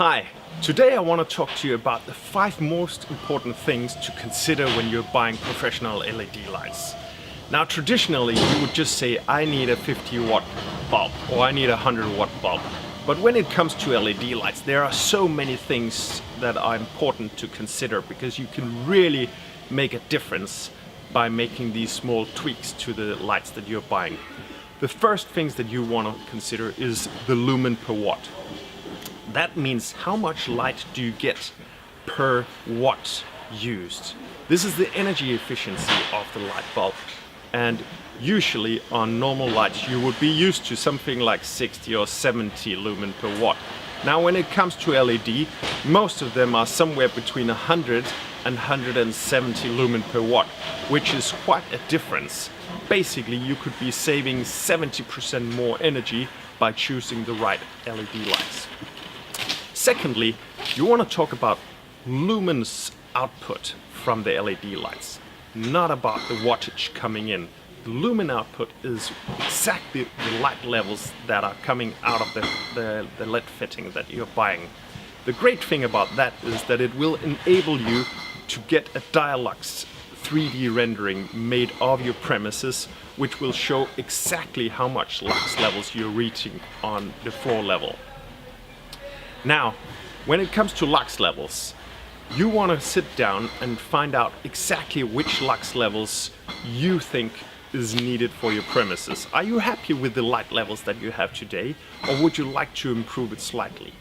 Hi, today I want to talk to you about the 5 most important things to consider when you're buying professional LED lights. Now traditionally you would just say I need a 50 watt bulb or I need a 100 watt bulb. But when it comes to LED lights there are so many things that are important to consider because you can really make a difference by making these small tweaks to the lights that you're buying. The first things that you want to consider is the lumen per watt. That means how much light do you get per watt used. This is the energy efficiency of the light bulb. And usually on normal lights you would be used to something like 60 or 70 lumen per watt. Now when it comes to LED, most of them are somewhere between 100 and 170 lumen per watt, which is quite a difference. Basically you could be saving 70% more energy by choosing the right LED lights. Secondly, you want to talk about lumens output from the LED lights, not about the wattage coming in. The lumen output is exactly the light levels that are coming out of the LED fitting that you're buying. The great thing about that is that it will enable you to get a Lux 3D rendering made of your premises, which will show exactly how much lux levels you're reaching on the floor level. Now, when it comes to lux levels, you want to sit down and find out exactly which lux levels you think is needed for your premises. Are you happy with the light levels that you have today, or would you like to improve it slightly?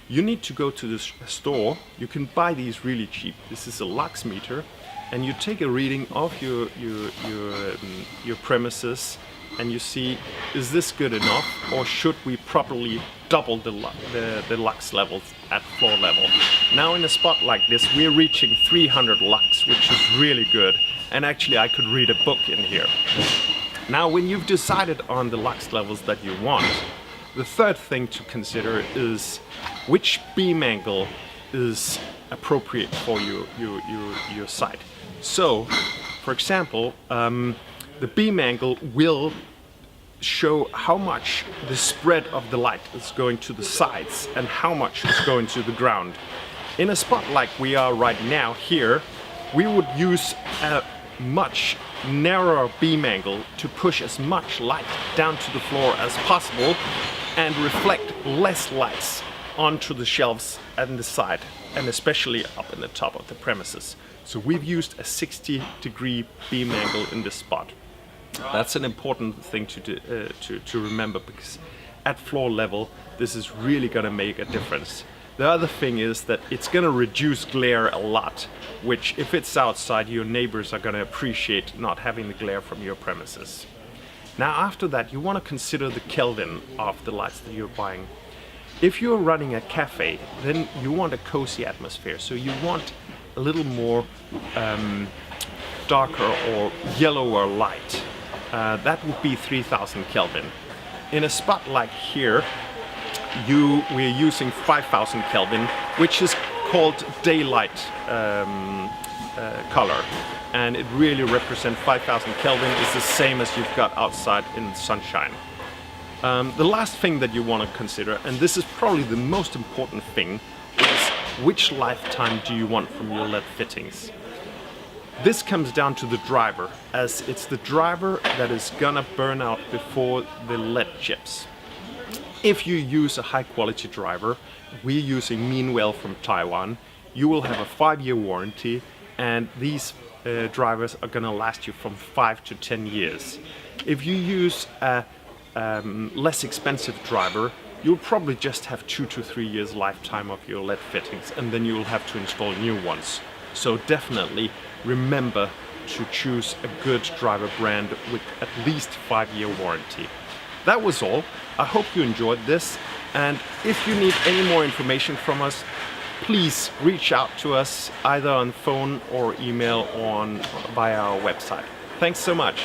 You need to go to the store. You can buy these really cheap. This is a lux meter, and you take a reading of your premises and you see, is this good enough, or should we properly double the lux levels at floor level? Now in a spot like this we're reaching 300 lux, which is really good, and actually I could read a book in here. Now when you've decided on the lux levels that you want, the third thing to consider is which beam angle is appropriate for your site. So for example, the beam angle will show how much the spread of the light is going to the sides and how much is going to the ground. In a spot like we are right now here, we would use a much narrower beam angle to push as much light down to the floor as possible and reflect less lights onto the shelves and the side, and especially up in the top of the premises. So we've used a 60-degree beam angle in this spot. That's an important thing to remember, because at floor level this is really going to make a difference. The other thing is that it's going to reduce glare a lot, which if it's outside your neighbors are going to appreciate not having the glare from your premises. Now after that you want to consider the Kelvin of the lights that you're buying. If you're running a cafe, then you want a cozy atmosphere, so you want a little more darker or yellower light. That would be 3000 Kelvin. In a spot like here, we're using 5000 Kelvin, which is called daylight color. And it really represents 5000 Kelvin is the same as you've got outside in the sunshine. The last thing that you want to consider, and this is probably the most important thing, is which lifetime do you want from your LED fittings? This comes down to the driver, as it's the driver that is gonna burn out before the LED chips. If you use a high quality driver, we're using Meanwell from Taiwan, you will have a 5-year warranty, and these drivers are gonna last you from 5 to 10 years. If you use a less expensive driver, you'll probably just have 2 to 3 years lifetime of your LED fittings, and then you will have to install new ones. So definitely remember to choose a good driver brand with at least 5-year warranty. That was all. I hope you enjoyed this, and if you need any more information from us, please reach out to us either on phone or email via our website. Thanks so much.